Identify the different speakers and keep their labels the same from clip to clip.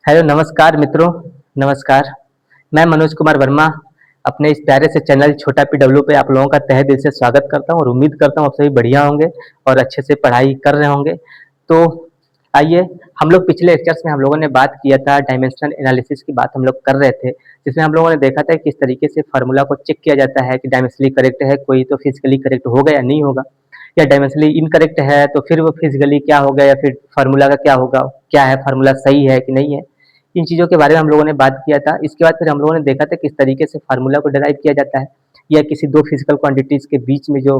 Speaker 1: Hello, नमस्कार मित्रों। नमस्कार। मैं मनोज कुमार वर्मा अपने इस प्यारे से चैनल छोटा पीडब्ल्यू पे आप लोगों का तहे दिल से स्वागत करता हूँ और उम्मीद करता हूँ आप सभी बढ़िया होंगे और अच्छे से पढ़ाई कर रहे होंगे। तो आइए, हम लोग पिछले लेक्चर्स में हम लोगों ने बात किया था, डायमेंशनल एनालिसिस की बात हम लोग कर रहे थे, जिसमें हम लोगों ने देखा था किस तरीके से फार्मूला को चेक किया जाता है कि डायमेंशनली करेक्ट है कोई तो फिजिकली करेक्ट होगा या नहीं होगा, या डायमेंशनली इनकरेक्ट है तो फिर वो फिजिकली क्या होगा या फिर फार्मूला का क्या होगा, क्या है फार्मूला सही है कि नहीं है। इन चीज़ों के बारे में हम लोगों ने बात किया था। इसके बाद फिर हम लोगों ने देखा था किस तरीके से फार्मूला को डिराइव किया जाता है, या किसी दो फिजिकल क्वांटिटीज़ के बीच में जो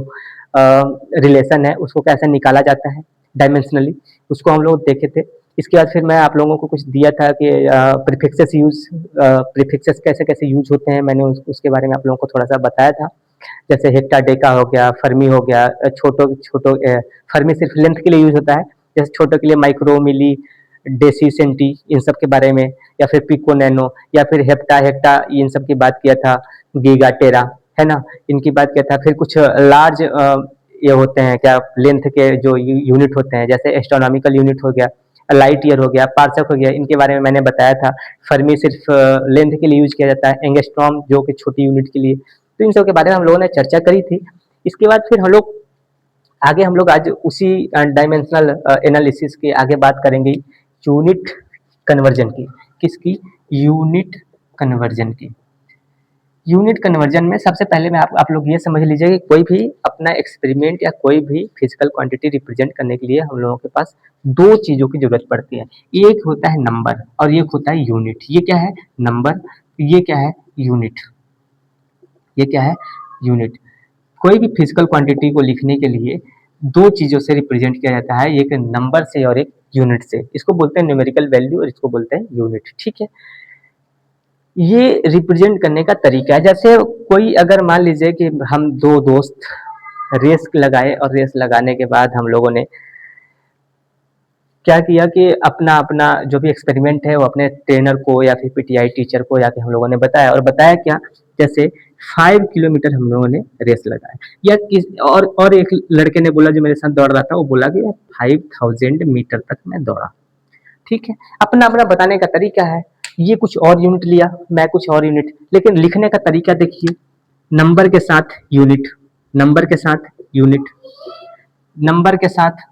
Speaker 1: रिलेशन है उसको कैसे निकाला जाता है डायमेंशनली, उसको हम लोग देखे थे। इसके बाद फिर मैं आप लोगों को कुछ दिया था कि प्रीफिक्सेस कैसे-कैसे यूज़ होते हैं, मैंने उसके बारे में आप लोगों को थोड़ा-सा बताया था। जैसे हेक्टा, डेका हो गया, फर्मी हो गया, फर्मी सिर्फ लेंथ के लिए यूज़ होता है, जैसे छोटों के लिए माइक्रो, मिली, डेसी, सेंटी, इन सब के बारे में, या फिर पिको, नैनो, या फिर हेप्टा, हेक्टा, इन सब की बात किया था। गीगा, टेरा, है ना? इनकी बात किया था। फिर कुछ लार्ज ये होते हैं क्या, लेंथ के जो यूनिट होते हैं, जैसे एस्ट्रोनॉमिकल यूनिट हो गया, लाइट ईयर हो गया, पार्सक हो गया, इनके बारे में मैंने बताया था। फर्मी सिर्फ लेंथ के लिए यूज किया जाता है, एंगस्ट्रॉम जो कि छोटी यूनिट के लिए। तो इन सब के बारे में हम लोगों ने चर्चा करी थी। इसके बाद फिर हम लोग आज उसी डायमेंशनल एनालिसिस के आगे बात करेंगे यूनिट कन्वर्जन की। किसकी? यूनिट कन्वर्जन की। यूनिट कन्वर्जन में सबसे पहले मैं आप लोग ये समझ लीजिए कि कोई भी अपना एक्सपेरिमेंट या कोई भी फिजिकल क्वांटिटी रिप्रेजेंट करने के लिए हम लोगों के पास दो चीज़ों की ज़रूरत पड़ती है। एक होता है नंबर और एक होता है यूनिट। ये क्या है? नंबर। ये क्या है? यूनिट। ये क्या है? यूनिट। कोई भी फिजिकल क्वांटिटी को लिखने के लिए दो चीज़ों से रिप्रेजेंट किया जाता है, एक नंबर से और एक यूनिट से। इसको बोलते हैं न्यूमेरिकल वैल्यू और इसको बोलते हैं यूनिट। ठीक है? ये रिप्रेजेंट करने का तरीका है। जैसे कोई अगर मान लीजिए कि हम दो दोस्त रेस लगाए और रेस लगाने के बाद हम लोगों ने क्या किया कि अपना अपना जो भी एक्सपेरिमेंट है वो अपने ट्रेनर को या फिर पीटीआई टीचर को जाके हम लोगों ने बताया, और बताया क्या, जैसे 5 किलोमीटर हम लोगों ने रेस लगाया, या किस और एक लड़के ने बोला जो मेरे साथ दौड़ रहा था, वो बोला कि 5000 मीटर तक मैं दौड़ा। ठीक है? अपना अपना बताने का तरीका है। ये कुछ और यूनिट लिया, मैं कुछ और यूनिट, लेकिन लिखने का तरीका देखिए, नंबर के साथ यूनिट, नंबर के साथ यूनिट, नंबर के साथ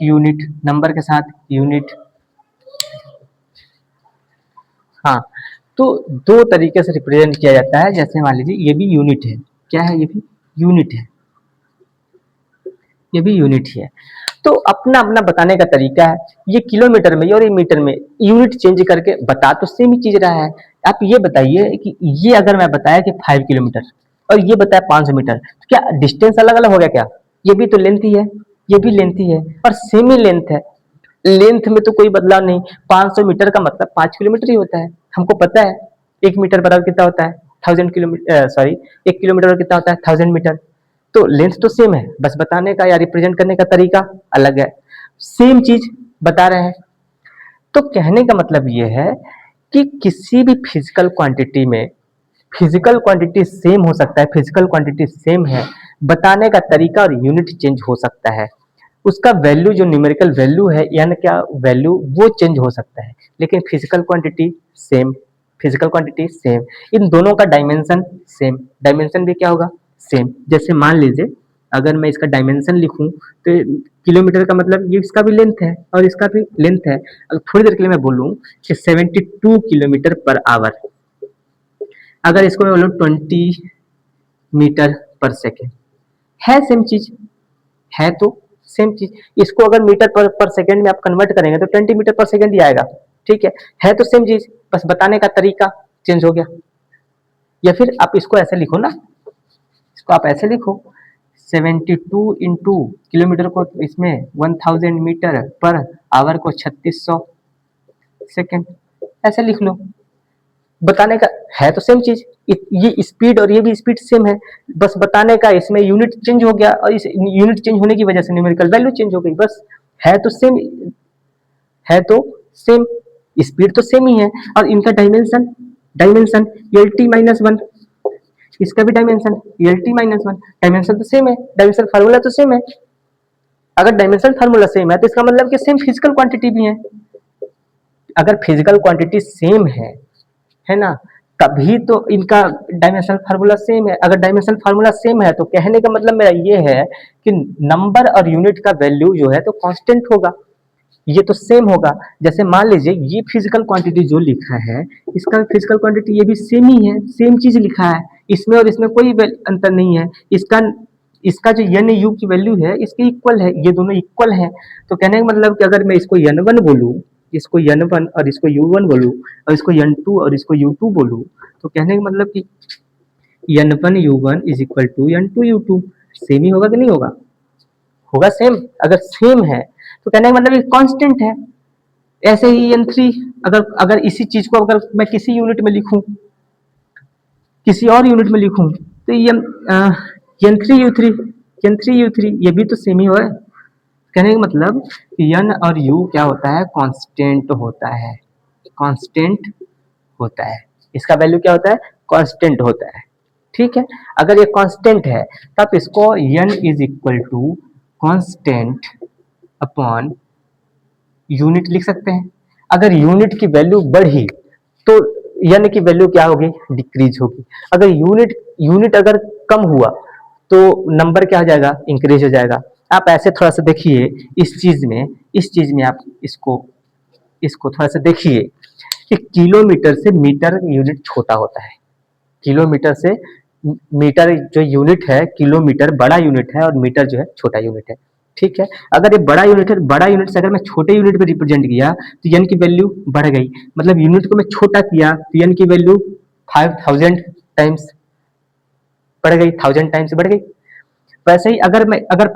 Speaker 1: यूनिट, नंबर के साथ यूनिट। हाँ, तो दो तरीके से रिप्रेजेंट किया जाता है। जैसे मान लीजिए ये भी यूनिट है। क्या है? ये भी यूनिट है। ये भी यूनिट ही है। तो अपना अपना बताने का तरीका है। ये किलोमीटर में और ये मीटर में यूनिट चेंज करके बता तो सेम ही चीज रहा है। आप ये बताइए कि ये अगर मैं बताया कि 5 किलोमीटर और ये बताया 500 मीटर, तो क्या डिस्टेंस अलग अलग हो गया क्या? ये भी तो लेंथ ही है, ये भी लेंथ ही है और सेम ही लेंथ है। लेंथ में तो कोई बदलाव नहीं। 500 मीटर का मतलब 5 किलोमीटर ही होता है। हमको पता है 1 मीटर बराबर कितना होता है? 1000 किलोमीटर, सॉरी, 1 किलोमीटर बराबर कितना होता है? 1000 मीटर। तो लेंथ तो सेम है, बस बताने का या रिप्रेजेंट करने का तरीका अलग है। सेम चीज बता रहे हैं। तो कहने का मतलब ये है कि किसी भी फिजिकल क्वांटिटी में फिजिकल क्वांटिटी सेम हो सकता है, फिजिकल क्वांटिटी सेम है, बताने का तरीका और यूनिट चेंज हो सकता है। उसका वैल्यू जो न्यूमेरिकल वैल्यू है, यानी क्या वैल्यू, वो चेंज हो सकता है, लेकिन physical quantity same. Physical quantity same. इन दोनों का डायमेंशन सेम। डायमेंशन भी क्या होगा? सेम। जैसे मान लीजिए अगर मैं इसका डायमेंशन लिखूं तो किलोमीटर का मतलब ये इसका भी लेंथ है और इसका भी लेंथ है। अगर थोड़ी देर के लिए मैं बोलूं कि 72 किलोमीटर पर आवर, अगर इसको मैं बोलूं 20 मीटर पर सेकेंड, है सेम चीज, है तो सेम चीज। इसको अगर मीटर पर सेकंड में आप कन्वर्ट करेंगे तो 20 मीटर पर सेकंड ही आएगा। ठीक है तो सेम चीज, बस बताने का तरीका चेंज हो गया। या फिर आप इसको ऐसे लिखो ना, इसको आप ऐसे लिखो, 72 इंटू किलोमीटर को इसमें 1000 मीटर पर आवर को 3600 सेकेंड, ऐसे लिख लो। बताने का है तो सेम चीज, ये स्पीड और ये भी स्पीड सेम है, बस बताने का इसमें यूनिट चेंज हो गया और इस यूनिट चेंज होने की वजह से न्यूमेरिकल वैल्यू चेंज हो गई, बस। है तो सेम, है तो सेम, स्पीड तो सेम ही है। और इनका dimension, dimension L T minus one, इसका भी dimension L T minus one, dimension तो सेम है, डायमेंशन फार्मूला तो सेम है। अगर डायमेंशन फार्मूला सेम है तो इसका मतलब कि सेम फिजिकल क्वांटिटी भी है। अगर फिजिकल क्वांटिटी सेम है ना, तभी तो इनका डायमेंशनल फार्मूला सेम है। अगर डायमेंशनल फार्मूला सेम है तो कहने का मतलब मेरा ये है कि नंबर और यूनिट का वैल्यू जो है तो कांस्टेंट होगा, ये तो सेम होगा। जैसे मान लीजिए ये फिजिकल क्वांटिटी जो लिखा है, इसका फिजिकल क्वांटिटी ये भी सेम ही है, सेम चीज लिखा है, इसमें और इसमें कोई अंतर नहीं है। इसका इसका जो एन यू की वैल्यू है इसके इक्वल है, ये दोनों इक्वल है। तो कहने का मतलब कि अगर मैं इसको एन वन बोलूँ, इसको एन वन और इसको यू वन बोलूँ, और इसको एन टू और इसको यू टू बोलूँ, तो कहने का मतलब कि N one U one is equal to N two U two, same ही होगा कि नहीं होगा? होगा सेम। अगर सेम है तो कहने का मतलब ये कांस्टेंट है। ऐसे ही एन थ्री, अगर अगर इसी चीज को अगर मैं किसी यूनिट में लिखूं, किसी और यूनिट में लिखूं, तो n three u three, n three u three, ये भी तो सेम ही है। कहने का मतलब एन और यू क्या होता है? कांस्टेंट होता है, कांस्टेंट होता है। इसका वैल्यू क्या होता है? कांस्टेंट होता है। ठीक है, अगर ये कांस्टेंट है तब इसको n is equal to constant upon unit लिख सकते हैं। अगर यूनिट की वैल्यू बढ़ी तो n की वैल्यू क्या होगी? डिक्रीज होगी। अगर यूनिट यूनिट अगर कम हुआ तो नंबर क्या हो जाएगा? इंक्रीज हो जाएगा। आप ऐसे थोड़ा सा देखिए इस चीज में आप इसको थोड़ा सा देखिए कि किलोमीटर से मीटर यूनिट छोटा होता है। किलोमीटर से मीटर जो यूनिट है, किलोमीटर बड़ा यूनिट है और मीटर जो है छोटा यूनिट है। ठीक है, अगर ये बड़ा यूनिट है, बड़ा यूनिट से अगर मैं छोटे यूनिट में रिप्रेजेंट किया तो एन की वैल्यू बढ़ गई, मतलब यूनिट को मैं छोटा किया तो एन की वैल्यू 5000 टाइम्स बढ़ गई, 1000 टाइम्स बढ़ गई। वैसे ही अगर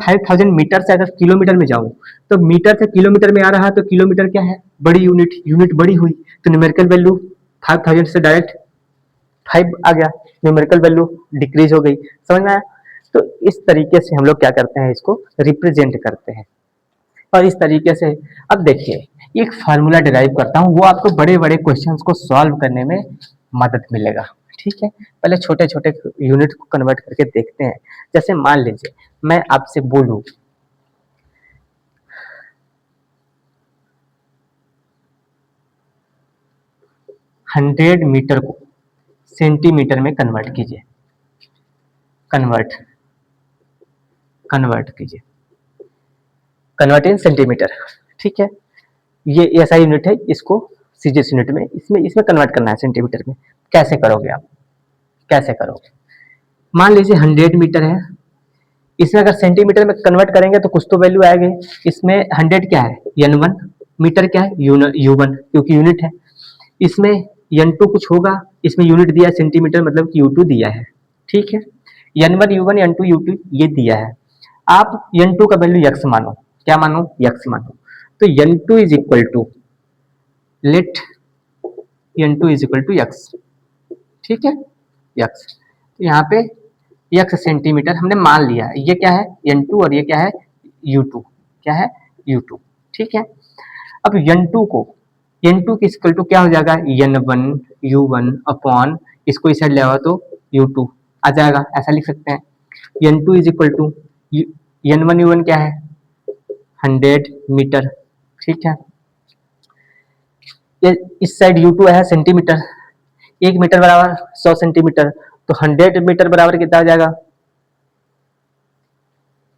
Speaker 1: 5000 मीटर से अगर किलोमीटर में जाऊं तो मीटर से किलोमीटर में आ रहा तो किलोमीटर क्या है? बड़ी यूनिट, यूनिट बड़ी हुई तो न्यूमेरिकल वैल्यू 5000 से डायरेक्ट 5 आ गया, न्यूमेरिकल वैल्यू डिक्रीज हो गई। समझ में आया? तो इस तरीके से हम लोग क्या करते हैं? इसको रिप्रेजेंट करते हैं। और इस तरीके से अब देखिए एक फार्मूला डिराइव करता हूँ, वो आपको बड़े बड़े क्वेश्चंस को सॉल्व करने में मदद मिलेगा। ठीक है, पहले छोटे छोटे यूनिट को कन्वर्ट करके देखते हैं। जैसे मान लीजिए मैं आपसे बोलूं 100 मीटर को सेंटीमीटर में कन्वर्ट कीजिए, कन्वर्ट कीजिए, कन्वर्ट इन सेंटीमीटर। ठीक है, ये ऐसा यूनिट है, इसको सीजीएस यूनिट में इसमें इसमें कन्वर्ट करना है सेंटीमीटर में। कैसे करोगे आप? कैसे करोगे? मान लीजिए 100 मीटर है, इसमें अगर सेंटीमीटर में कन्वर्ट करेंगे तो कुछ तो वैल्यू आएगी। इसमें 100 क्या है? n1, मीटर क्या है? u1, क्योंकि यूनिट है। इसमें n2 कुछ होगा, इसमें यूनिट दिया है सेंटीमीटर, मतलब कि u2 दिया है। ठीक है, n1 u1 n2 u2 ये दिया है। आप n2 का वैल्यू x मानो, क्या मानो? x मानो। तो n2 is equal to, let n2 is equal to x। ठीक है, x, तो यहाँ पे x सेंटीमीटर हमने मान लिया। ये क्या है? n2 और ये क्या है? u2, क्या है? u2। ठीक है, अब n2 की इक्वल टू क्या हो जाएगा? n1 u1 अपॉन, इसको इस साइड ले आओ तो u2 आ जाएगा, ऐसा लिख सकते हैं। n2 is equal to n1 u1 क्या है? 100 मीटर। ठीक है, ये इस साइड u2 है सेंटीमीटर, 1 मीटर बराबर 100 सेंटीमीटर, तो 100 मीटर बराबर कितना आ जाएगा?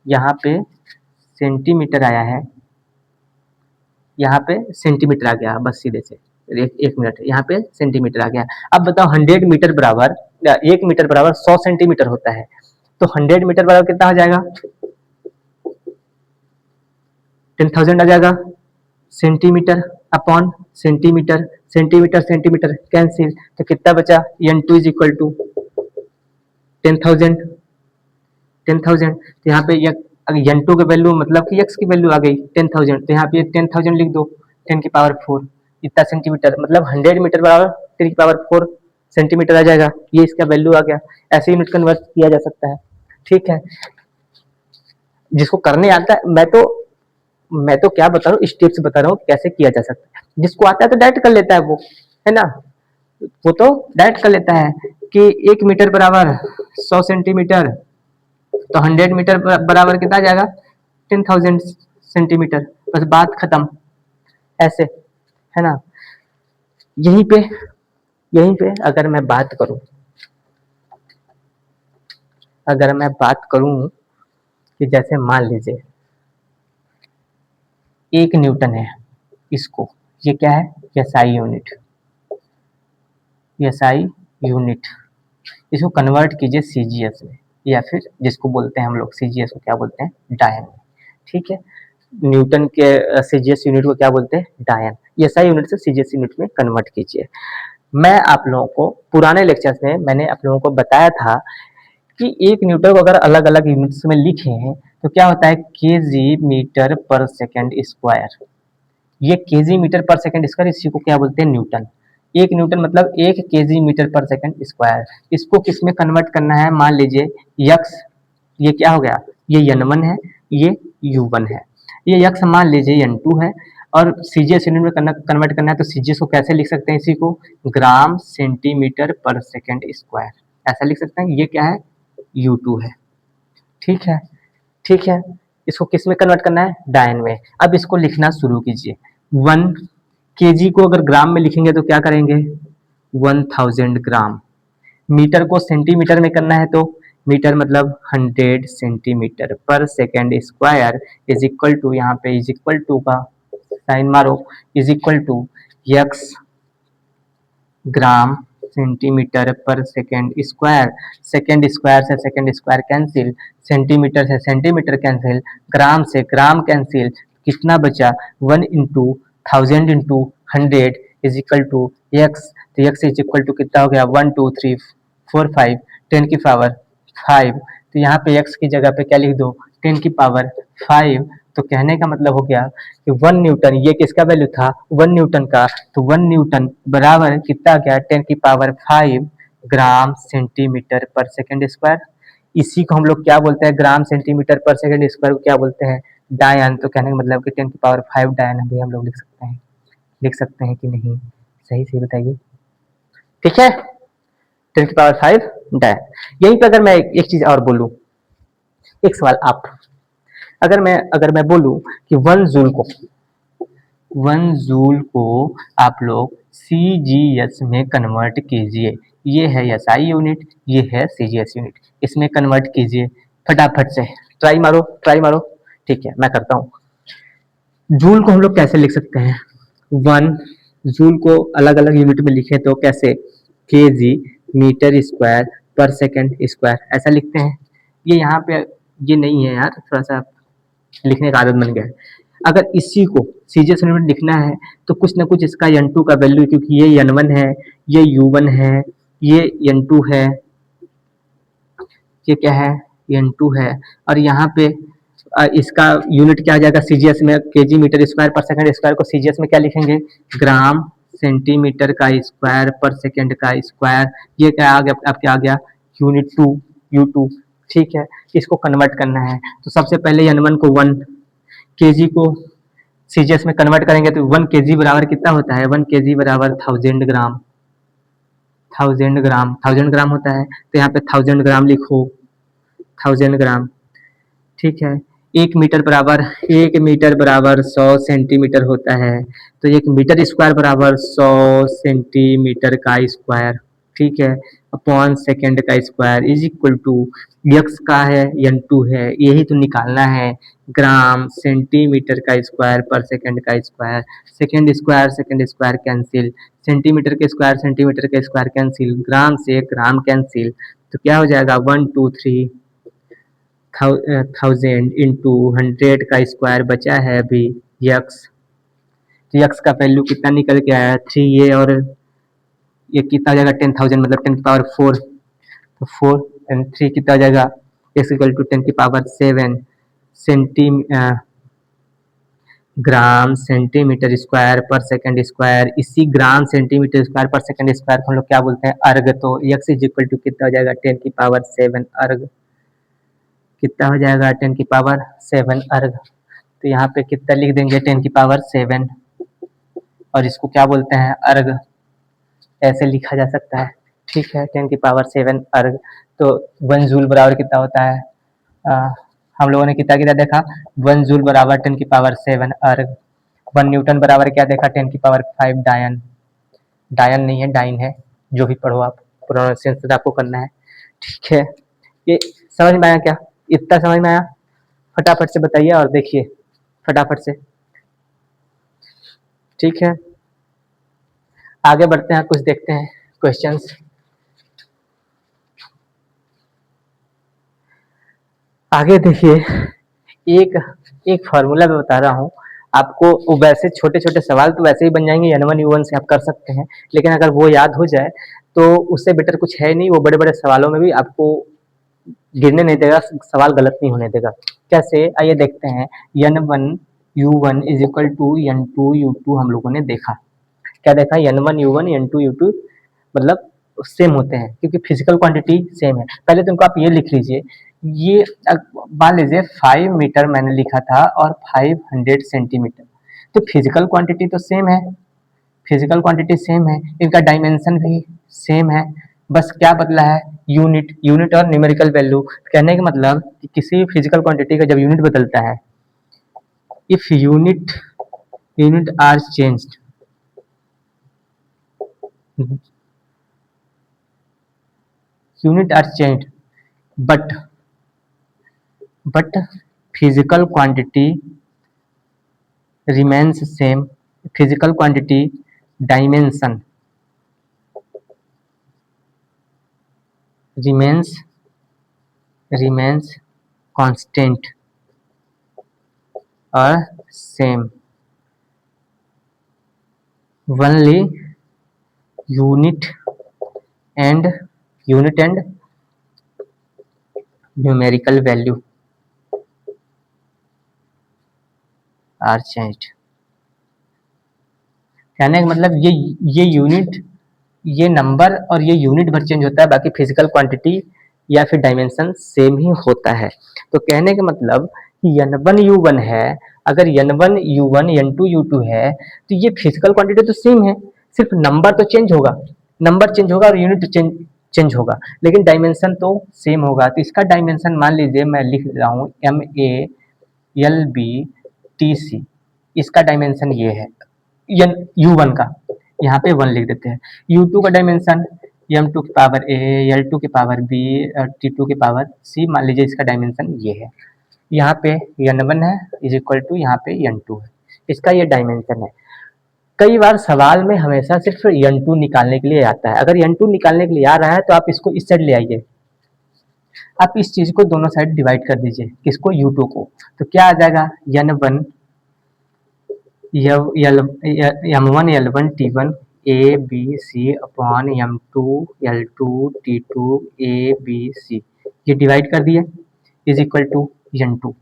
Speaker 1: यहाँ पे सेंटीमीटर आया है, यहाँ पे सेंटीमीटर आ गया, बस सीधे से एक मिनट, यहाँ पे सेंटीमीटर आ गया। अब बताओ 100 मीटर बराबर, 1 मीटर बराबर 100 सेंटीमीटर होता है, तो 100 मीटर बराबर कितना हो जाएगा? 10,000 आ जाएगा। Centimetre upon centimetre, centimetre centimetre cancel, तो कितना बचा? n2 is equal to 10,000, 10,000। तो यहाँ पे n2 का वैल्यू मतलब कि x की वैल्यू आ गई 10,000, तो यहाँ पे 10,000 लिख दो, 10 की पावर 4 इतना सेंटीमीटर, मतलब 100 मीटर बराबर 10 की पावर 4 सेंटीमीटर आ जाएगा। ये इसका वैल्यू आ गया। ऐसे यूनिट कन्वर्ट किया जा सकता है। ठीक है, जिसको करने आता है, मैं तो क्या बता रहा हूँ, स्टेप्स बता रहा हूँ कैसे किया जा सकता है। जिसको आता है तो डायरेक्ट कर लेता है वो, है ना, वो तो डायरेक्ट कर लेता है कि 1 मीटर बराबर 100 सेंटीमीटर, तो 100 मीटर बराबर कितना आ जाएगा? 10,000 सेंटीमीटर, बस बात खत्म। ऐसे, है ना। यहीं पे अगर मैं बात करूं, कि जैसे मान लीजिए 1 न्यूटन है, इसको ये क्या है, एसआई यूनिट, एसआई यूनिट, इसको कन्वर्ट कीजिए सीजीएस में, या फिर जिसको बोलते हैं हम लोग सीजीएस को क्या बोलते हैं, डायन। ठीक है, न्यूटन के सीजीएस यूनिट को क्या बोलते हैं, डायन। एसआई यूनिट से सीजीएस यूनिट में कन्वर्ट कीजिए। मैं आप लोगों को पुराने लेक्चर्स में मैंने आप लोगों को बताया था कि 1 न्यूटन को अगर अलग अलग यूनिट्स में लिखे हैं तो क्या होता है, केजी मीटर पर सेकंड स्क्वायर। ये केजी मीटर पर सेकंड स्क्वायर, इसी को क्या बोलते हैं, न्यूटन। 1 न्यूटन मतलब 1 केजी मीटर पर सेकंड स्क्वायर। इसको किस में कन्वर्ट करना है, मान लीजिए यक्स, ये क्या हो गया, ये n1 है, ये u1 है, ये यक्स मान लीजिए n2 है, और सीजीएस यूनिट में कन्वर्ट करना है तो सीजीएस को कैसे लिख सकते हैं, इसी को ग्राम सेंटीमीटर पर सेकंड स्क्वायर ऐसा लिख सकते हैं। ये क्या है, u2 है। ठीक है, ठीक है, इसको किस में कन्वर्ट करना है, डायन में। अब इसको लिखना शुरू कीजिए। 1 केजी को अगर ग्राम में लिखेंगे तो क्या करेंगे, 1000 ग्राम। मीटर को सेंटीमीटर में करना है तो मीटर मतलब 100 सेंटीमीटर पर second square is equal to, यहाँ पे इज इक्वल टू का साइन मारो, is equal to x gram centimetre पर सेकेंड स्क्वायर। सेकेंड स्क्वायर से सेकेंड स्क्वायर कैंसिल, सेंटीमीटर से सेंटीमीटर कैंसिल, ग्राम से ग्राम कैंसिल, कितना बचा, 1 into 1000 into 100 is equal to x. तो एक्स इज इक्वल टू कितना हो गया, 1 2 3 4 5 10 की पावर 5। तो यहाँ पे एक्स की जगह पे क्या लिख दो, 10 की पावर 5। तो कहने का मतलब हो गया कि 1 न्यूटन, ये किसका वैल्यू था, 1 न्यूटन का, तो 1 न्यूटन बराबर कितना गया, 10 की पावर 5 ग्राम सेंटीमीटर पर सेकंड स्क्वायर। इसी को हम लोग क्या बोलते हैं, ग्राम सेंटीमीटर पर सेकंड स्क्वायर को क्या बोलते हैं, डायन। तो कहने का मतलब कि 10 की पावर 5 डायन भी हम लोग लिख सकते हैं कि नहीं, सही से बताइए। ठीक है, 10 की पावर 5 डायन। यहीं पर अगर मैं एक चीज और बोलूं, एक सवाल आप, अगर मैं बोलूं कि 1 जूल को आप लोग सीजीएस में कन्वर्ट कीजिए, ये है एसआई यूनिट, ये है सीजीएस यूनिट, इसमें कन्वर्ट कीजिए फटाफट से, ट्राई मारो। ठीक है, मैं करता हूँ। जूल को हम लोग कैसे लिख सकते हैं, 1 जूल को अलग अलग यूनिट में लिखे तो कैसे, केजी मीटर स्क्वायर पर सेकंड स्क्वायर ऐसा लिखते हैं। ये यहाँ पे ये नहीं है यार, थोड़ा सा लिखने का आदत बन गया है। अगर इसी को सीजीएस यूनिट में लिखना है तो कुछ ना कुछ इसका n2 का वैल्यू, क्योंकि ये n1 है, ये u1 है, ये n2 है, ये क्या है, n2 है, और यहाँ पे इसका यूनिट क्या आ जाएगा सीजीएस में, केजी मीटर स्क्वायर पर सेकंड स्क्वायर को सीजीएस में क्या लिखेंगे, ग्राम सेंटीमीटर का स्क्वायर पर सेकंड का स्क्वायर। ये क्या आ गया, अब क्या आ गया, यूनिट 2 u2। ठीक है, इसको कन्वर्ट करना है तो सबसे पहले n1 को 1 केजी को सीजीएस में कन्वर्ट करेंगे तो 1 केजी बराबर कितना होता है, 1 केजी बराबर 1000 ग्राम, 1000 ग्राम होता है। तो यहाँ पे 1000 ग्राम लिखो, 1000 ग्राम। ठीक है, 1 मीटर बराबर 100 सेंटीमीटर होता है, तो 1 मीटर स्क्वायर बराबर 100 सेंटीमीटर का स्क्वायर। ठीक है, अपॉन सेकेंड का square is equal to x का है, n2 है, यही तो निकालना है, ग्राम सेंटीमीटर का स्क्वायर पर सेकेंड का square. Second square cancel, centimetre के स्क्वायर कैंसिल, ग्राम से ग्राम कैंसिल, तो क्या हो जाएगा, 1 2 3 1000 इंटू 100 का स्क्वायर बचा है अभी यक्स। तो यक्स का वैल्यू कितना निकल के आया, 3, ये और ये कितना हो जाएगा, 10,000 मतलब 10 की पावर 4, तो 4 एंड 3 कितना हो जाएगा, x इक्वल टू 10 की power 7 centi gram centimetre square पर सेकंड स्क्वायर। इसी ग्राम सेंटीमीटर स्क्वायर पर सेकंड स्क्वायर को हम लोग क्या बोलते हैं, अर्ग। तो x इज इक्वल टू कितना हो जाएगा, 10 की पावर 7 अर्ग, कितना हो जाएगा, 10 की पावर 7 अर्ग। तो यहाँ पे कितना लिख देंगे, 10 की पावर 7, और इसको क्या बोलते हैं, अर्ग, ऐसे लिखा जा सकता है। ठीक है, 10 की पावर 7 अर्ग। तो 1 जूल बराबर कितना होता है, हम लोगों ने कितना देखा, 1 जूल बराबर 10 की पावर 7 अर्ग। 1 न्यूटन बराबर क्या देखा, 10 की पावर 5 डायन। डायन नहीं है, डाइन है, जो भी पढ़ो आप, प्रोनाउंसिएशन आपको करना है, ठीक है। ये समझ में आया क्या? इतना समझ में आया? फटाफट से बताइए और देखिए फटाफट से, ठीक है। आगे बढ़ते हैं, कुछ देखते हैं क्वेश्चंस। आगे देखिए, एक एक फार्मूला मैं बता रहा हूँ आपको। वो वैसे छोटे छोटे सवाल तो वैसे ही बन जाएंगे, N1 U1 से आप कर सकते हैं, लेकिन अगर वो याद हो जाए तो उससे बेटर कुछ है नहीं। वो बड़े बड़े सवालों में भी आपको गिरने नहीं देगा, सवाल गलत नहीं होने देगा। कैसे, आइए देखते हैं। N1 U1 is equal to N2 U2 हम लोगों ने देखा। क्या देखा? N1 U1 N2 U2 मतलब सेम होते हैं, क्योंकि फिजिकल क्वांटिटी सेम है। पहले तो इनको आप ये लिख लीजिए, ये मान लीजिए 5 मीटर मैंने लिखा था और 500 सेंटीमीटर, तो फिजिकल क्वांटिटी तो सेम है, फिजिकल क्वांटिटी सेम है, इनका डायमेंशन भी सेम है। बस क्या बदला है? यूनिट, यूनिट और न्यूमेरिकल वैल्यू। कहने का मतलब कि किसी भी फिजिकल क्वांटिटी का जब यूनिट बदलता है, if unit unit are changed, unit are changed but physical quantity remains same, physical quantity dimension remains constant or same, only unit and numerical value are changed। कहने का मतलब ये यूनिट, ये number और ये यूनिट भर चेंज होता है, बाकी फिजिकल क्वांटिटी या फिर डायमेंशन सेम ही होता है। तो कहने का मतलब कि N1 U1 है, अगर N1 U1 N2 U2 है, तो ये फिजिकल क्वांटिटी तो सेम है, सिर्फ नंबर तो चेंज होगा, नंबर चेंज होगा और यूनिट चेंज होगा, लेकिन डायमेंशन तो सेम होगा। तो इसका डायमेंशन मान लीजिए मैं लिख रहा हूँ MALBTC, इसका डायमेंशन ये है U1 का, यहाँ पे 1 लिख देते हैं। U2 का डायमेंशन M2 की पावर A, L2 की पावर B और T2 की पावर C, मान लीजिए इसका डायमेंशन ये है। यहाँ पे N1 है इज इक्वल टू यहाँ पे N2 है, इसका ये डायमेंशन है। कई बार सवाल में हमेशा सिर्फ N2 निकालने के लिए आता है। अगर N2 निकालने के लिए आ रहा है तो आप इसको इस साइड ले आइए, आप इस चीज को दोनों साइड डिवाइड कर दीजिए, किसको? U2 को। तो क्या आ जाएगा? N1 M1 L1 T1 A B C upon M2 L2 T2 A B C, ये डिवाइड कर दिए, इज इक्वल टू N2।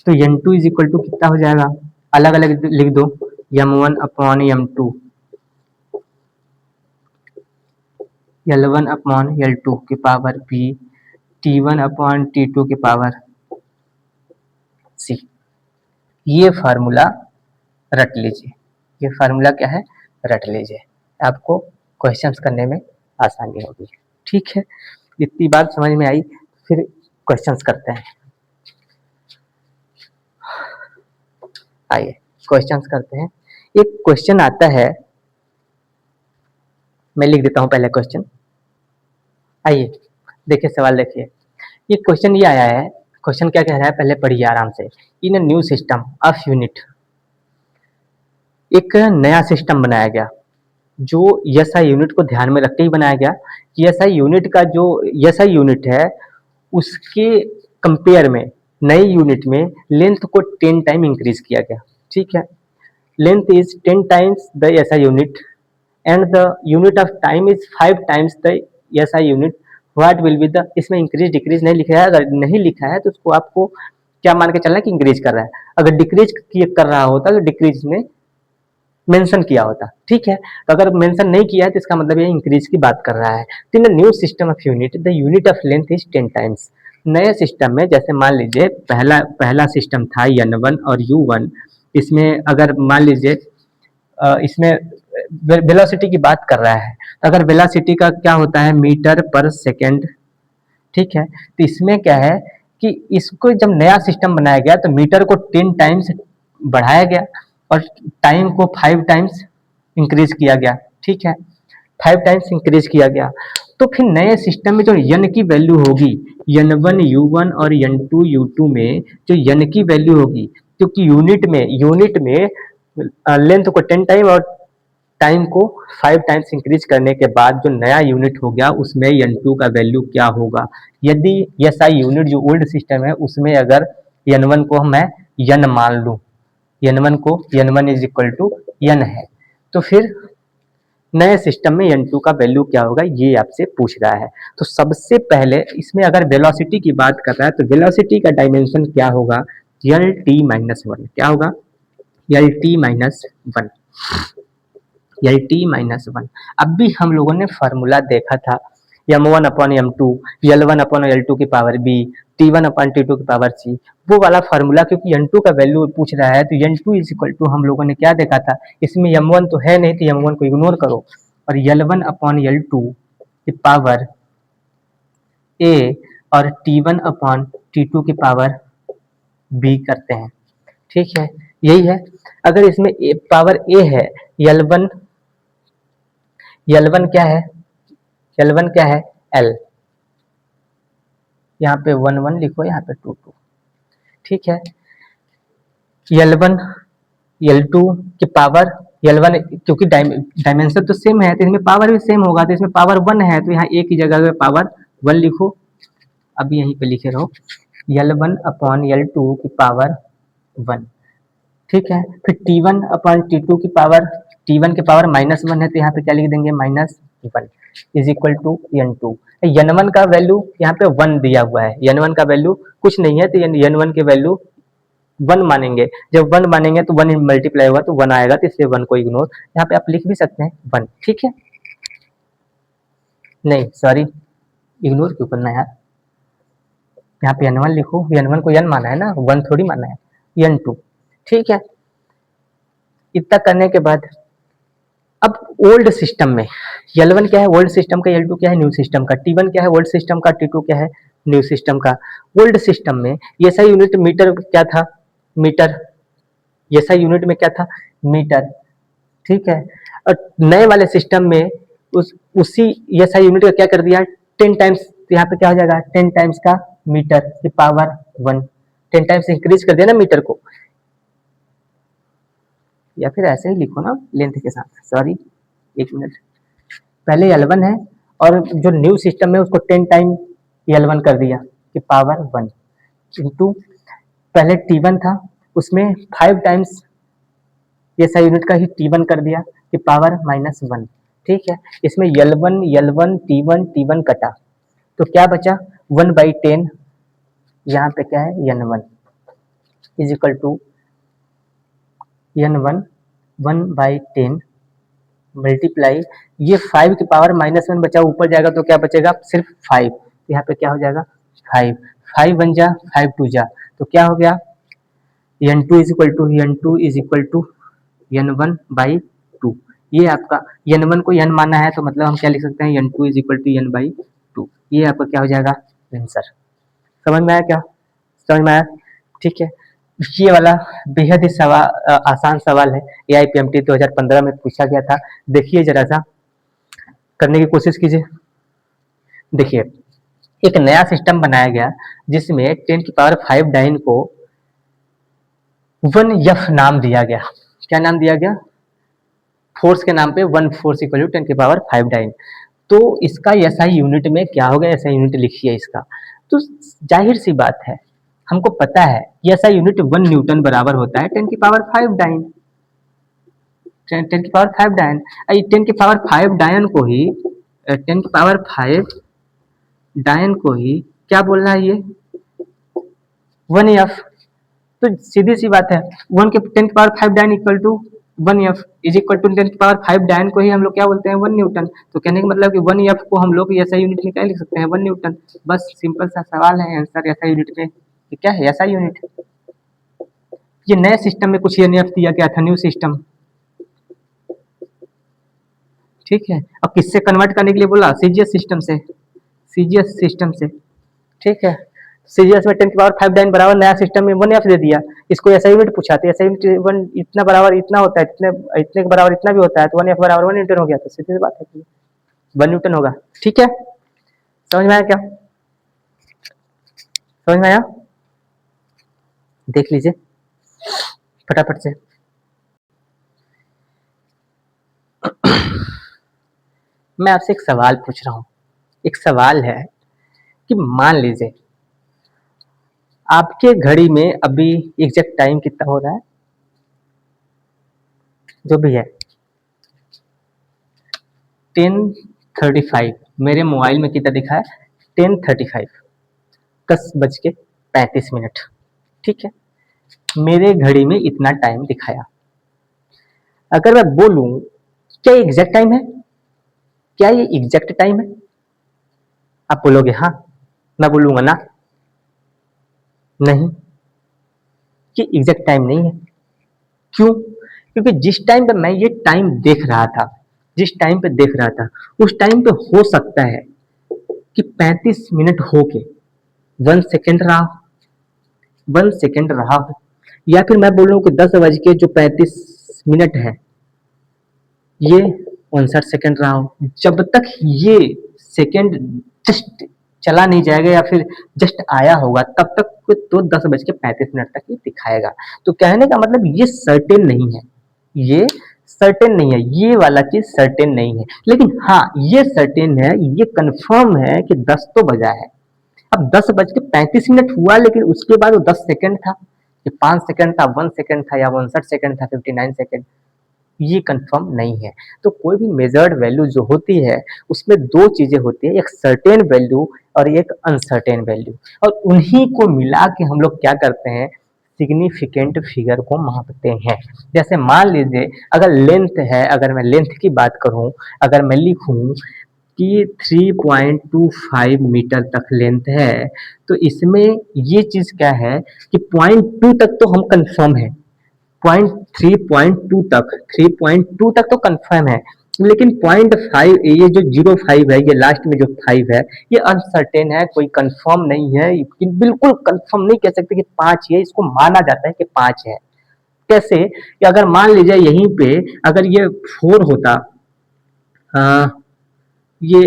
Speaker 1: तो N2 इज इक्वल टू कितना हो जाएगा? अलग अलग लिख दो, M1 upon M2, L1 upon L2 की power B, T1 upon T2 की पावर C। ये फार्मूला रट लीजिए, ये फार्मूला क्या है? रट लीजिए, आपको क्वेश्चंस करने में आसानी होगी। ठीक है, इतनी बात समझ में आई, फिर क्वेश्चंस करते हैं। आइए क्वेश्चंस करते हैं। एक क्वेश्चन आता है, मैं लिख देता हूं पहले क्वेश्चन। आइए देखिए सवाल, देखिए ये क्वेश्चन ये आया है। क्वेश्चन क्या कह रहा है, पहले पढ़िए आराम से। In a new system of unit, एक नया सिस्टम बनाया गया जो SI यूनिट को ध्यान में रखते ही बनाया गया कि SI यूनिट का जो SI यूनिट है उसके कंपेयर में नई यूनिट में लेंथ को 10 टाइम इंक्रीज किया गया। ठीक है, length is 10 times the SI unit and the unit of time is 5 times the SI unit, what will be the, इसमें इंक्रीज डिक्रीज नहीं लिखा है। अगर नहीं लिखा है तो उसको आपको क्या मान के चलना है कि इंक्रीज कर रहा है। अगर डिक्रीज कर रहा होता तो डिक्रीज में मेंशन किया होता। ठीक है, तो अगर मेंशन नहीं किया है तो इसका मतलब ये इंक्रीज की बात कर रहा है। तो in new system of unit the unit of length is 10 times. नए सिस्टम में जैसे मान लीजिए पहला सिस्टम था N1 और U1, इसमें अगर मान लीजिए इसमें वेलोसिटी की बात कर रहा है, तो अगर वेलोसिटी का क्या होता है? मीटर पर सेकेंड। ठीक है, तो इसमें क्या है कि इसको जब नया सिस्टम बनाया गया तो मीटर को 10 टाइम्स बढ़ाया गया और टाइम को 5 टाइम्स इंक्रीज किया गया। ठीक है, 5 टाइम्स इंक्रीज किया गया। तो फिर नए सिस्टम में जो n की वैल्यू होगी, n1 u1 और n2 u2 में जो n की वैल्यू होगी, क्योंकि यूनिट में लेंथ को 10 टाइम और टाइम को 5 टाइम्स इंक्रीज करने के बाद जो नया यूनिट हो गया उसमें n2 का वैल्यू क्या होगा। यदि SI यूनिट जो ओल्ड सिस्टम है उसमें अगर n1 को मैं n मान लूं, n1 को n1 is equal to n है, तो फिर नए सिस्टम में n2 का वैल्यू क्या होगा ये आपसे पूछ रहा है। तो सबसे पहले इसमें अगर वेलोसिटी की बात कर रहा है तो वेलोसिटी का डायमेंशन क्या होगा, lt-1 क्या होगा, lt-1 lt-1। अब भी हम लोगों ने फार्मूला देखा था m1 upon m2 l1 upon l2 की power b t1 upon t2 की पावर c, वो वाला फार्मूला क्योंकि n2 का वैल्यू पूछ रहा है तो n2 इज इक्वल टू हम लोगों ने क्या देखा था, इसमें m1 तो है नहीं तो m1 को इग्नोर करो और l1 अपॉन l2 की पावर a और t1 अपॉन t2 की पावर b करते हैं। ठीक है, यही है। अगर इसमें पावर a है, l1 क्या है, l1 क्या है l, यहाँ पे 1 1 लिखो, यहाँ पे 2 2। ठीक है, l1 l2 की पावर l1 क्योंकि डायमेंशन तो सेम है तो इसमें पावर भी सेम होगा, तो इसमें पावर 1 है तो यहाँ एक ही जगह पे पावर 1 लिखो, अभी यहीं पे लिखे रहो l1 अपॉन l2 की पावर 1। ठीक है, फिर t1 अपॉन t2 की पावर, t1 की पावर -1 है तो यहाँ पे क्या लिख देंगे -1 is equal to n2। n1 का वैल्यू यहाँ पे 1 दिया हुआ है, n1 का वैल्यू कुछ नहीं है तो n1 के वैल्यू 1 मानेंगे, जब 1 मानेंगे तो 1 मल्टीप्लाई होगा तो 1 आएगा, तो इसलिए 1 को इग्नोर, यहाँ पे आप लिख भी सकते हैं 1। ठीक है, नहीं सॉरी इग्नोर क्यों करना है यार, यहाँ पे n1 लिखो, n1 को n माना है ना, 1 थोड़ी माना है, n2। ठीक है, इतना करने के बाद अब ओल्ड सिस्टम में l1 क्या है ओल्ड सिस्टम का, l2 क्या है न्यू सिस्टम का, t1 क्या है ओल्ड सिस्टम का, t2 क्या है न्यू सिस्टम का। ओल्ड सिस्टम में SI यूनिट मीटर क्या था, मीटर, SI यूनिट में क्या था मीटर। ठीक है, और नए वाले सिस्टम में उसी SI यूनिट का क्या कर दिया 10 टाइम्स, तो यहाँ पे क्या हो जाएगा 10 टाइम्स का मीटर की पावर 1, 10 टाइम्स इंक्रीज कर दिया ना मीटर को, या फिर ऐसे ही लिखो ना लेंथ के साथ, सॉरी एक मिनट, पहले l1 है और जो न्यू सिस्टम है उसको 10 टाइम l1 कर दिया कि पावर 1 इंटू पहले t1 था उसमें 5 टाइम्स SI यूनिट का ही t1 कर दिया कि पावर -1। ठीक है, इसमें l1 t1 कटा तो क्या बचा 1/10, यहाँ पे क्या है n1 is equal to n1 1/10 multiply, ये 5 की पावर -1 बचा, ऊपर जाएगा तो क्या बचेगा सिर्फ 5, यहाँ पे क्या हो जाएगा 5, 5 1 जा 5 2 जा, तो क्या हो गया n2 is equal to n1/2। ये आपका n1 को n माना है तो मतलब हम क्या लिख सकते हैं n2 is equal to n/2, ये आपका क्या हो जाएगा आंसर। समझ में आया क्या, समझ में आया। ठीक है, ये वाला बेहद ही आसान सवाल है, AIPMT 2015 में पूछा गया था। देखिए जरा सा करने की कोशिश कीजिए। देखिए एक नया सिस्टम बनाया गया जिसमें 10 की पावर 5 डाइन को 1F नाम दिया गया। क्या नाम दिया गया, फोर्स के नाम पे 1 फोर्स इक्वल टू 10 की पावर 5 डाइन। तो इसका SI यूनिट में क्या होगा, SI यूनिट लिखिए इसका। तो जाहिर सी बात है हमको पता है SI यूनिट 1 न्यूटन बराबर होता है 10 की पावर 5 डाइन, 10 की पावर 5 डाइन। 10 की पावर 5 डायन को ही 10 की पावर 5 डायन को ही क्या बोलना है ये 1F। तो सीधी सी बात है 1 के 10 की power 5 dyne equal to 1F is equal to 10 की पावर 5 डायन को ही हम लोग क्या बोलते हैं 1 न्यूटन। तो कहने का मतलब कि 1F को हम लोग SI यूनिट में क्या लिख सकते हैं 1 न्यूटन। बस सिंपल सा सवाल है, आंसर SI यूनिट में क्या है SI यूनिट। ये नए सिस्टम में कुछ NF दिया गया था न्यू सिस्टम। ठीक है, अब किससे कन्वर्ट करने के लिए बोला CGS सिस्टम से, CGS सिस्टम से। ठीक है, CGS में 10 की पावर 5 डाइन बराबर नया सिस्टम में 1F दे दिया, इसको SI यूनिट पूछा तो SI यूनिट 1 इतना बराबर इतना होता है, इतने के बराबर इतना भी होता है, तो 1F बराबर 1 न्यूटन हो गया। तो सीधी बात है 1 न्यूटन होगा। ठीक है, समझ में आया क्या? समझ में आया? देख लीजिए फटाफट से। मैं आपसे एक सवाल पूछ रहा हूँ। एक सवाल है कि मान लीजिए आपके घड़ी में अभी एग्जैक्ट टाइम कितना हो रहा है, जो भी है 10:35। मेरे मोबाइल में कितना दिखा है? 10:35, 10:35। ठीक है, मेरे घड़ी में इतना टाइम दिखाया। अगर मैं बोलूं क्या ये एग्जैक्ट टाइम है, क्या ये एग्जैक्ट टाइम है? आप बोलोगे हाँ, मैं बोलूंगा ना, नहीं, ये एग्जैक्ट टाइम नहीं है। क्यों? क्योंकि जिस टाइम पे मैं ये टाइम देख रहा था, जिस टाइम पे देख रहा था, उस टाइम पे हो सकता है कि 35 मिनट हो के 1 सेकेंड रहा हो, 1 सेकेंड रहा हो, या फिर मैं बोलूँ कि 10:35 है, ये 59 सेकेंड रहा हो। जब तक ये सेकेंड जस्ट चला नहीं जाएगा या फिर जस्ट आया होगा, तब तक तो 10:35 तक ये दिखाएगा। तो कहने का मतलब ये सर्टेन नहीं है, ये सर्टेन नहीं है, ये वाला चीज सर्टेन नहीं है। लेकिन हाँ, ये सर्टेन है, ये कंफर्म है कि 10 तो बजा है। अब 10:35 हुआ, लेकिन उसके बाद वो 10 सेकेंड था, ये 5 सेकेंड था, 1 सेकेंड था, या 59 सेकेंड था, 59 सेकेंड, ये कंफर्म नहीं है। तो कोई भी मेजर्ड वैल्यू जो होती है उसमें दो चीजें होती है, एक सर्टेन वैल्यू और एक अनसर्टेन वैल्यू, और उन्हीं को मिला के हम लोग क्या करते हैं, सिग्निफिकेंट फिगर को मापते हैं। जैसे मान लीजिए अगर लेंथ है, अगर मैं लेंथ की बात करूं, अगर मैं लिखूं कि 3.25 मीटर तक लेंथ है, तो इसमें ये चीज क्या है कि 0.2 तक तो हम कंफर्म है, 3.2 तक तो कंफर्म है, लेकिन 0.5, ये जो 0.5 है, ये लास्ट में जो 5 है, ये अनसर्टेन है, कोई कंफर्म नहीं है, बिल्कुल कंफर्म नहीं कह सकते कि 5 है, इसको माना जाता है कि 5 है। कैसे कि अगर मान लीजिए यहीं पे अगर ये 4 होता, ये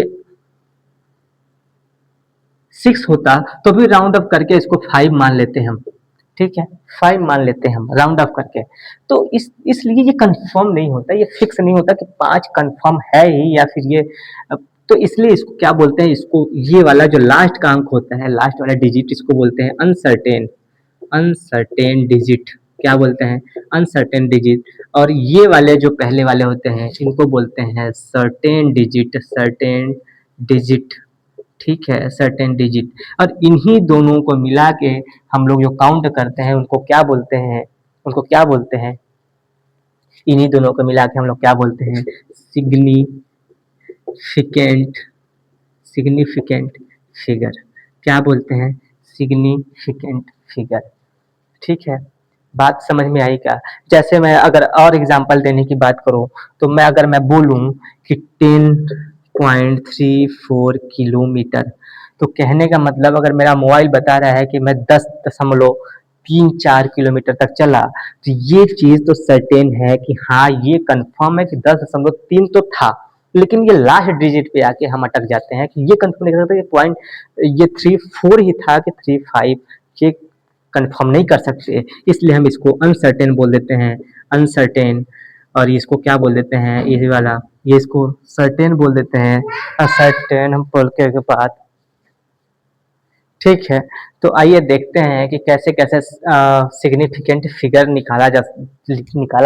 Speaker 1: 6 होता, तो भी राउंड अप करके इसको 5 मान लेते हैं हम। ठीक है, 5 मान लेते हैं हम राउंड ऑफ करके। तो इसलिए ये कंफर्म नहीं होता, ये फिक्स नहीं होता कि 5 कंफर्म है ही या फिर ये। तो इसलिए इसको क्या बोलते हैं, इसको ये वाला जो लास्ट का अंक होता है, लास्ट वाला डिजिट, इसको बोलते हैं अनसर्टेन, अनसर्टेन डिजिट। क्या बोलते हैं? Uncertain digit. और ये वाले जो पहले वाले होते हैं इनको बोलते हैं सर्टेन डिजिट, सर्टेन डिजिट। ठीक है, सर्टेन डिजिट। और इन्हीं दोनों को मिला के हम लोग जो काउंट करते हैं उनको क्या बोलते हैं, उनको क्या बोलते हैं, इन्हीं दोनों को मिला के हम लोग क्या बोलते हैं, सिग्निफिकेंट, सिग्निफिकेंट फिगर। क्या बोलते हैं? Significant figure. ठीक है, बात समझ में आई क्या? जैसे मैं अगर और एग्जांपल देने की बात करूं, तो मैं अगर मैं बोलूं कि 10.34 किलोमीटर, तो कहने का मतलब अगर मेरा मोबाइल बता रहा है कि मैं 10.34 किलोमीटर तक चला, तो ये चीज तो सर्टेन है कि हाँ, ये कंफर्म है कि 10.3 तो था, लेकिन ये लास्ट डिजिट पे आके हम अटक जाते हैं कि ये कंफर्म नहीं कर सकते, ये पॉइंट, ये 3.4 ही था कि 3.5, ये कंफर्म नहीं कर सकते, इसलिए हम इसको अनसर्टेन बोल देते हैं, अनसर्टेन। और इसको क्या बोल देते हैं, ये वाला, ये इसको सर्टेन बोल देते हैं, असर्टेन हम बोल के बाद। ठीक है, तो आइए देखते हैं कि कैसे कैसे सिग्निफिकेंट फिगर निकाला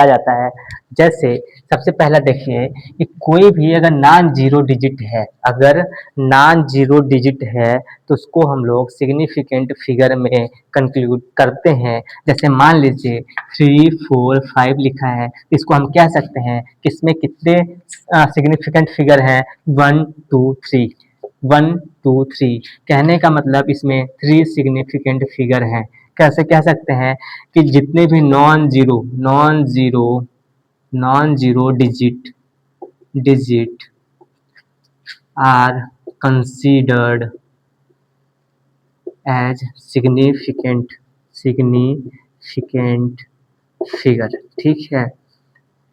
Speaker 1: जाता है। जैसे सबसे पहला देखिए कि कोई भी अगर नॉन जीरो डिजिट है, अगर नॉन जीरो डिजिट है, तो उसको हम लोग सिग्निफिकेंट फिगर में कंक्लूड करते हैं। जैसे मान लीजिए 3, 4, 5 लिखा है, इसको हम कह सकते हैं कि इसमें कितने सिग्निफिकेंट फिगर हैं, 1, 2, 3, 1, 2, 3। कहने का मतलब इसमें 3 सिग्निफिकेंट फिगर हैं। कैसे कह सकते हैं कि जितने भी non zero digit are considered as significant figure. ठीक है,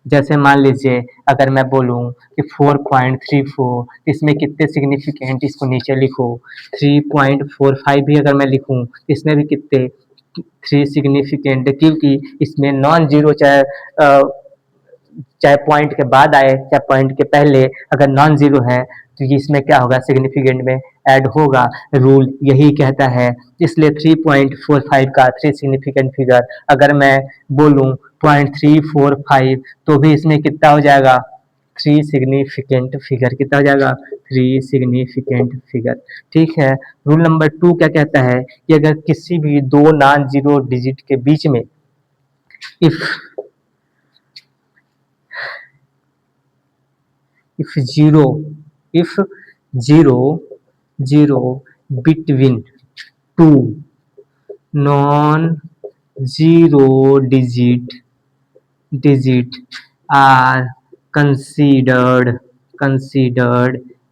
Speaker 1: जैसे मान लीजिए अगर मैं बोलूँ कि 4.34, इसमें कितने सिग्निफिकेंट, इसको नीचे लिखो। 3.45 भी अगर मैं लिखूँ, इसमें भी कितने, 3 सिग्निफिकेंट, क्योंकि इसमें नॉन जीरो चाहे पॉइंट के बाद आए चाहे पॉइंट के पहले, अगर नॉन जीरो है तो ये इसमें क्या होगा, सिग्निफिकेंट में ऐड होगा। रूल यही कहता है। इसलिए 3.45 का 3 सिग्निफिकेंट फिगर अगर मैं बोलूँ 0.345, तो भी इसमें कितना हो जाएगा, 3 सिग्निफिकेंट फिगर। कितना हो जाएगा, 3 सिग्निफिकेंट फिगर। ठीक है। रूल नंबर 2 क्या कहता है कि अगर किसी भी दो नॉन जीरो डिजिट के बीच में if if zero if zero zero between two non zero digit are considered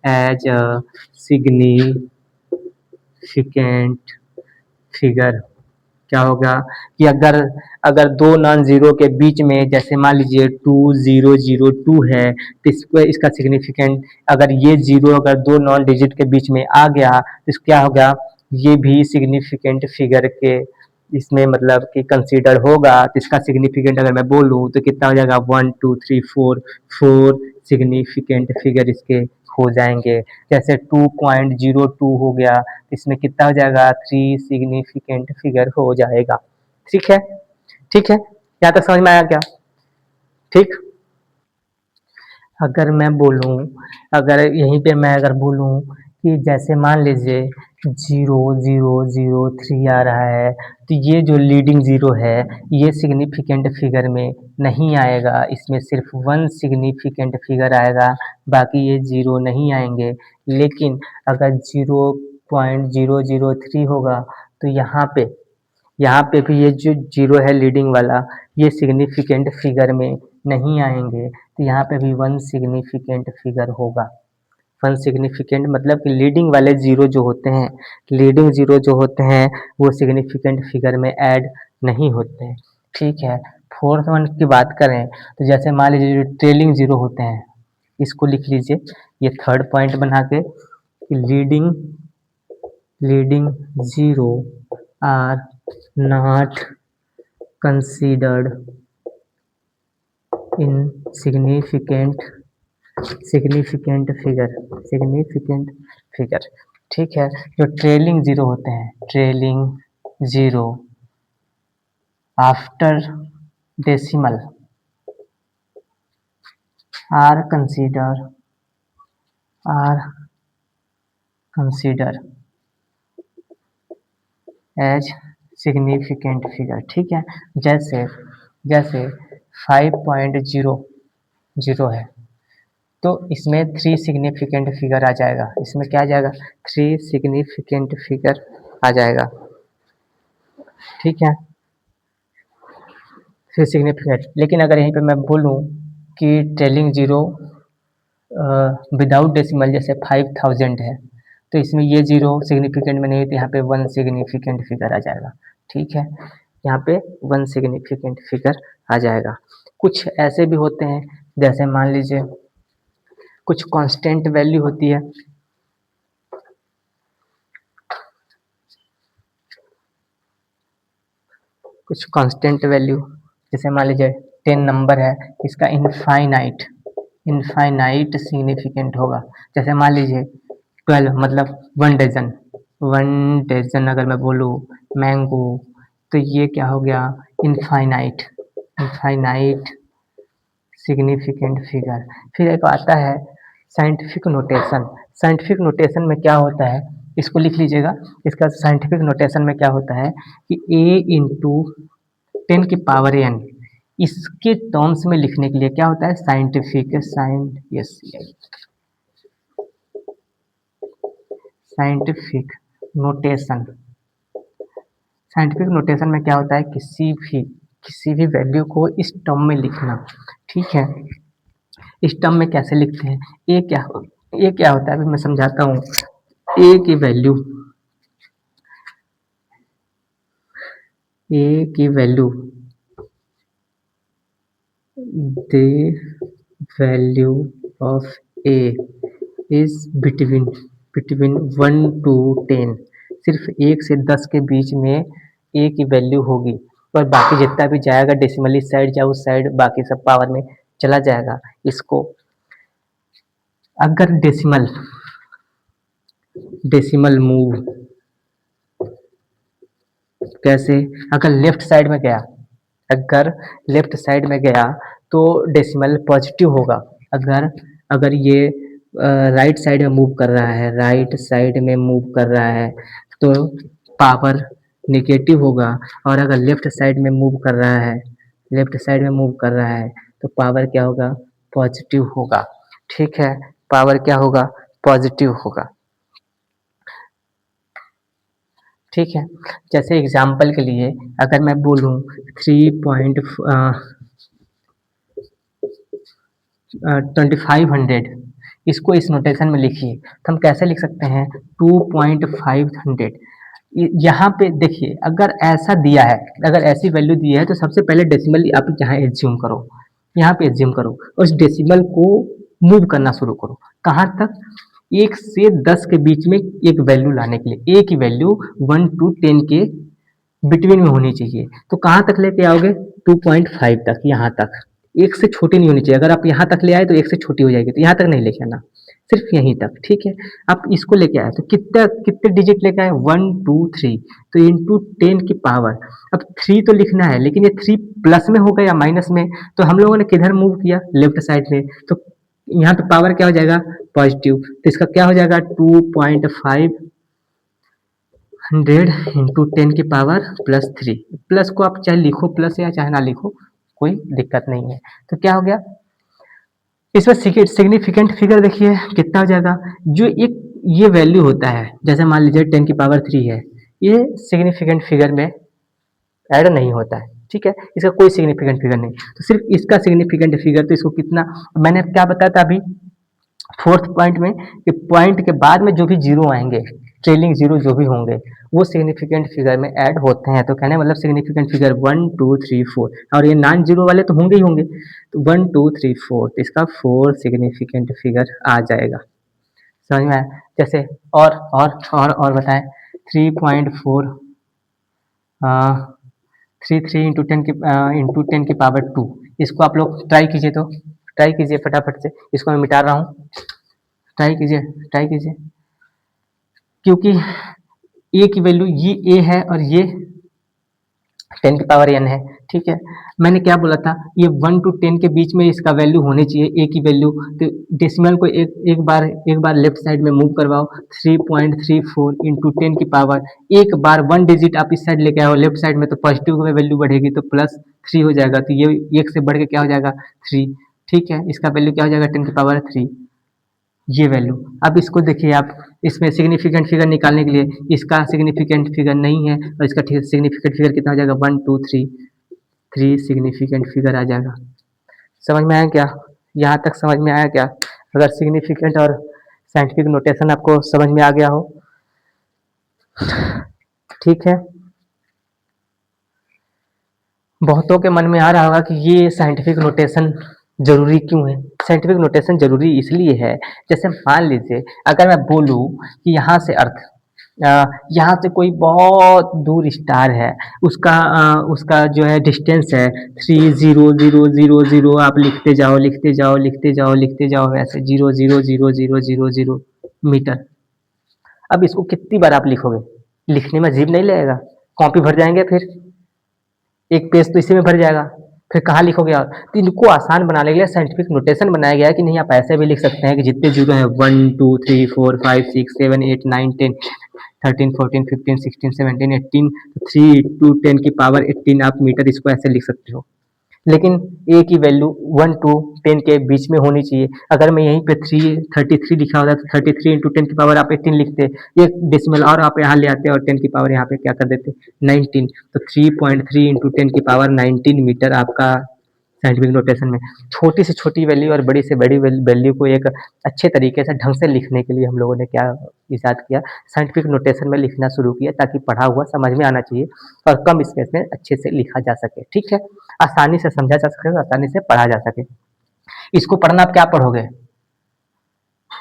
Speaker 1: as a significant figure। क्या होगा कि अगर अगर दो नॉन जीरो के बीच में, जैसे मान लीजिए 2002 है, तो इसको इसका सिग्निफिकेंट, अगर ये जीरो अगर दो नॉन डिजिट के बीच में आ गया तो इस क्या होगा, ये भी सिग्निफिकेंट फिगर के इसमें मतलब कि कंसीडर होगा। तो इसका सिग्निफिकेंट अगर मैं बोलूँ तो कितना हो जाएगा, 1 2 3 4, 4 सिग्निफिकेंट फिगर इसके हो जाएंगे। जैसे 2.02 हो गया, इसमें कितना हो जाएगा, 3 सिग्निफिकेंट फिगर हो जाएगा। ठीक है, ठीक है, यहाँ तक समझ में आया क्या? ठीक। अगर मैं बोलूँ, अगर यहीं पे मैं अगर बोलूँ कि जैसे मान लीजिए 0 0 0 3 आ रहा है, तो ये जो लीडिंग ज़ीरो है ये सिग्निफिकेंट फिगर में नहीं आएगा। इसमें सिर्फ 1 सिग्निफिकेंट फिगर आएगा, बाकी ये ज़ीरो नहीं आएंगे। लेकिन अगर 0.003 होगा तो यहाँ पे भी ये जो जीरो है लीडिंग वाला, ये सिग्निफिकेंट फिगर में नहीं आएंगे। तो यहाँ पे भी 1 सिग्निफिकेंट फिगर होगा। 1 सिग्निफिकेंट मतलब कि लीडिंग वाले जीरो जो होते हैं, लीडिंग जीरो जो होते हैं वो सिग्निफिकेंट फिगर में ऐड नहीं होते हैं। ठीक है। फोर्थ वन की बात करें तो जैसे मान लीजिए जो ट्रेलिंग जीरो होते हैं, इसको लिख लीजिए ये थर्ड पॉइंट बना के, leading leading zero are not considered in significant figure। ठीक है। जो ट्रेलिंग जीरो होते हैं, trailing zero after decimal are consider as significant figure. ठीक है। जैसे जैसे 5.00 है तो इसमें 3 सिग्निफिकेंट फिगर आ जाएगा। इसमें क्या आ जाएगा, 3 सिग्निफिकेंट फिगर आ जाएगा। ठीक है, 3 सिग्निफिकेंट। लेकिन अगर यहीं पे मैं बोलूँ कि ट्रेलिंग जीरो विदाउट डेसिमल जैसे 5000 है, तो इसमें ये जीरो सिग्निफिकेंट में नहीं, तो यहाँ पे 1 सिग्निफिकेंट फिगर आ जाएगा। ठीक है, यहाँ पे 1 सिग्निफिकेंट फिगर आ जाएगा। कुछ ऐसे भी होते हैं, जैसे मान लीजिए कुछ कांस्टेंट वैल्यू होती है, कुछ कांस्टेंट वैल्यू, जैसे मान लीजिए 10 नंबर है, इसका इनफाइनाइट सिग्निफिकेंट होगा। जैसे मान लीजिए 12 मतलब 1 डजन अगर मैं बोलूँ मैंगो, तो ये क्या हो गया, इनफाइनाइट सिग्निफिकेंट फिगर। फिर एक आता है साइंटिफिक नोटेशन। साइंटिफिक नोटेशन में क्या होता है, इसको लिख लीजिएगा। इसका साइंटिफिक नोटेशन में क्या होता है कि a इंटू 10⁻n, इसके टर्म्स में लिखने के लिए क्या होता है, साइंटिफिक नोटेशन। साइंटिफिक नोटेशन में क्या होता है, किसी भी वैल्यू को इस टर्म में लिखना। ठीक है, इस टर्म में कैसे लिखते हैं, ए क्या होता है, अभी मैं समझाता हूँ। ए की value the value of a is between 1 to 10। सिर्फ 1 से 10 के बीच में a की वैल्यू होगी और बाकी जितना भी जाएगा डेसिमल इस साइड या उस साइड बाकी सब पावर में चला जाएगा। इसको अगर डेसिमल मूव कैसे, अगर लेफ्ट साइड में गया तो डेसिमल पॉजिटिव होगा। अगर अगर ये राइट साइड में मूव कर रहा है तो पावर नेगेटिव होगा और अगर लेफ्ट साइड में मूव कर रहा है तो पावर क्या होगा, पॉजिटिव होगा। ठीक है, पावर क्या होगा, पॉजिटिव होगा। ठीक है, जैसे एग्जाम्पल के लिए अगर मैं बोलूँ 2500 इसको इस नोटेशन में लिखिए तो हम कैसे लिख सकते हैं 2500। यहाँ पे देखिए अगर ऐसा दिया है, अगर ऐसी वैल्यू दी है तो सबसे पहले डेसिमल आप यहाँ एज्यूम करो, यहाँ पे एज्यूम करो और उस डेसिमल को मूव करना शुरू करो। कहाँ तक, 1 से 10 के बीच में एक वैल्यू लाने के लिए। ए की वैल्यू 1 to 10 के बिटवीन में होनी चाहिए। तो कहाँ तक लेके आओगे, 2.5 तक, यहाँ तक। 1 से छोटी नहीं होनी चाहिए। अगर आप यहाँ तक ले आए तो 1 से छोटी हो जाएगी, तो यहाँ तक नहीं लेके आना, सिर्फ यहीं तक। ठीक है, आप इसको लेके आए तो कितने डिजिट लेके आए, 1 2 3, तो इंटू 10 की पावर। अब 3 तो लिखना है लेकिन ये 3 प्लस में होगा या माइनस में, तो हम लोगों ने किधर मूव किया, लेफ्ट साइड में, तो यहाँ पे पावर क्या हो जाएगा, पॉजिटिव। तो इसका क्या हो जाएगा 2.5 100 इंटू 10 की पावर प्लस 3। प्लस को आप चाहे लिखो प्लस या चाहे ना लिखो, कोई दिक्कत नहीं है। तो क्या हो गया, इसमें सिग्निफिकेंट फिगर देखिए कितना हो जाएगा। जो एक ये वैल्यू होता है, जैसे मान लीजिए 10 की पावर 3 है, ये सिग्निफिकेंट फिगर में ऐड नहीं होता है। ठीक है, इसका कोई सिग्निफिकेंट फिगर नहीं, तो सिर्फ इसका सिग्निफिकेंट फिगर, तो इसको कितना, मैंने क्या बताया था अभी फोर्थ पॉइंट में कि पॉइंट के बाद में जो भी जीरो आएंगे, ट्रेलिंग जीरो जो भी होंगे, वो सिग्निफिकेंट फिगर में ऐड होते हैं। तो कहने मतलब सिग्निफिकेंट फिगर 1 2 3 4, और ये नॉन जीरो वाले तो होंगे ही होंगे, तो 1 2 3 4, तो इसका 4 सिग्निफिकेंट फिगर आ जाएगा। समझ में आया? जैसे और बताएं, 3.4 3 इंटू टेन की पावर 2, इसको आप लोग ट्राई कीजिए, तो ट्राई कीजिए फटाफट से, इसको मैं मिटा रहा हूँ, ट्राई कीजिए, क्योंकि ए की वैल्यू ये ए है और ये 10 की पावर n है। ठीक है, मैंने क्या बोला था, ये 1 to 10 के बीच में इसका वैल्यू होनी चाहिए, ए की वैल्यू। तो डेसिमल को एक बार लेफ्ट साइड में मूव करवाओ, 3.34 इंटू 10 की पावर, एक बार 1 डिजिट आप इस साइड लेके आओ लेफ्ट साइड में, तो पॉजिटिव में वैल्यू बढ़ेगी, तो प्लस 3 हो जाएगा, तो ये 1 से बढ़ के क्या हो जाएगा 3। ठीक है, इसका वैल्यू क्या हो जाएगा 10 की पावर 3, ये वैल्यू। अब इसको देखिए आप, इसमें सिग्निफिकेंट फिगर निकालने के लिए, इसका सिग्निफिकेंट फिगर नहीं है और इसका सिग्निफिकेंट फिगर कितना हो जाएगा 1 2 3, 3 सिग्निफिकेंट फिगर आ जाएगा। समझ में आया क्या, यहाँ तक समझ में आया क्या? अगर सिग्निफिकेंट और साइंटिफिक नोटेशन आपको समझ में आ गया हो, ठीक है। बहुतों के मन में आ रहा होगा कि ये साइंटिफिक नोटेशन जरूरी क्यों है। साइंटिफिक नोटेशन जरूरी इसलिए है, जैसे मान लीजिए अगर मैं बोलूँ कि यहाँ से अर्थ, यहाँ से कोई बहुत दूर स्टार है, उसका जो है डिस्टेंस है 30000, आप लिखते जाओ वैसे 00000 मीटर। अब इसको कितनी बार आप लिखोगे, लिखने में अजीब नहीं लगेगा, कॉपी भर जाएंगे, फिर एक पेज तो इसी में भर जाएगा, फिर कहाँ लिखोगे आप। तो इनको आसान बनाने के लिए साइंटिफिक नोटेशन बनाया गया है कि नहीं, आप ऐसे भी लिख सकते हैं कि जितने जीरो हैं 1 2 3 4 5 6 7 8 9 10 13 14 15 16 17 18, 3 to 10 की पावर 18 आप मीटर, इसको ऐसे लिख सकते हो। लेकिन ए की वैल्यू 1 to 10 के बीच में होनी चाहिए। अगर मैं यहीं पे 33 लिखा होता तो 33 इंटू 10 की पावर आप 18 लिखते, एक डेसिमल और आप यहाँ ले आते और 10 की पावर यहाँ पे क्या कर देते 19, तो 3.3 इंटू 10 की पावर 19 मीटर आपका साइंटिफिक नोटेशन में छोटी से छोटी वैल्यू और बड़ी से बड़ी वैल्यू को एक अच्छे तरीके से ढंग से लिखने के लिए हम लोगों ने क्या इजाद किया, साइंटिफिक नोटेशन में लिखना शुरू किया ताकि पढ़ा हुआ समझ में आना चाहिए और कम स्पेस में अच्छे से लिखा जा सके, ठीक है? आसानी से समझा जा सके, आसानी से पढ़ा जा सके। इसको पढ़ना आप क्या पढ़ोगे?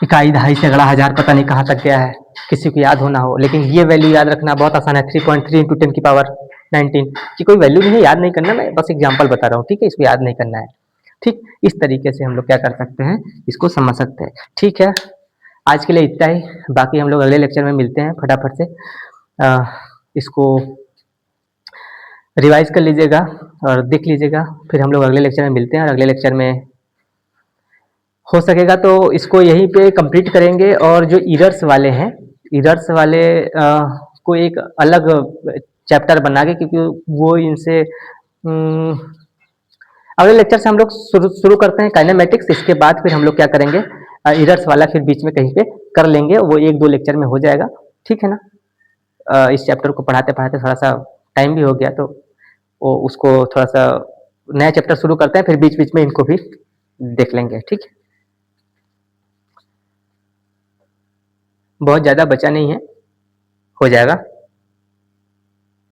Speaker 1: इकाई, दहाई, सैकड़ा, हज़ार पता नहीं कहाँ तक गया है, किसी को याद होना हो, लेकिन ये वैल्यू याद रखना बहुत आसान है, 3.3 × 10⁻19 की कोई वैल्यू नहीं है, याद नहीं करना, मैं बस एग्जांपल बता रहा हूँ, ठीक है? इसको याद नहीं करना है, ठीक? इस तरीके से हम लोग क्या कर सकते हैं, इसको समझ सकते हैं, ठीक है? आज के लिए इतना ही, बाकी हम लोग अगले लेक्चर में मिलते हैं फटाफट से। इसको रिवाइज़ कर लीजिएगा और देख लीजिएगा, फिर हम लोग अगले लेक्चर में मिलते हैं और अगले लेक्चर में हो सकेगा तो इसको यहीं पे कंप्लीट करेंगे और जो इरर्स वाले हैं, इरर्स वाले को एक अलग चैप्टर बना के, क्योंकि वो इनसे अगले लेक्चर से हम लोग शुरू करते हैं काइनेमेटिक्स, इसके बाद फिर हम लोग क्या करेंगे, इरर्स वाला फिर बीच में कहीं पे कर लेंगे, वो 1-2 लेक्चर में हो जाएगा, ठीक है ना? इस चैप्टर को पढ़ाते-पढ़ाते थोड़ा-सा टाइम भी हो गया, तो वो उसको थोड़ा-सा नया चैप्टर शुरू करते हैं, फिर बीच-बीच में इनको भी देख लेंगे, ठीक है? बहुत ज़्यादा बचा नहीं है, हो जाएगा।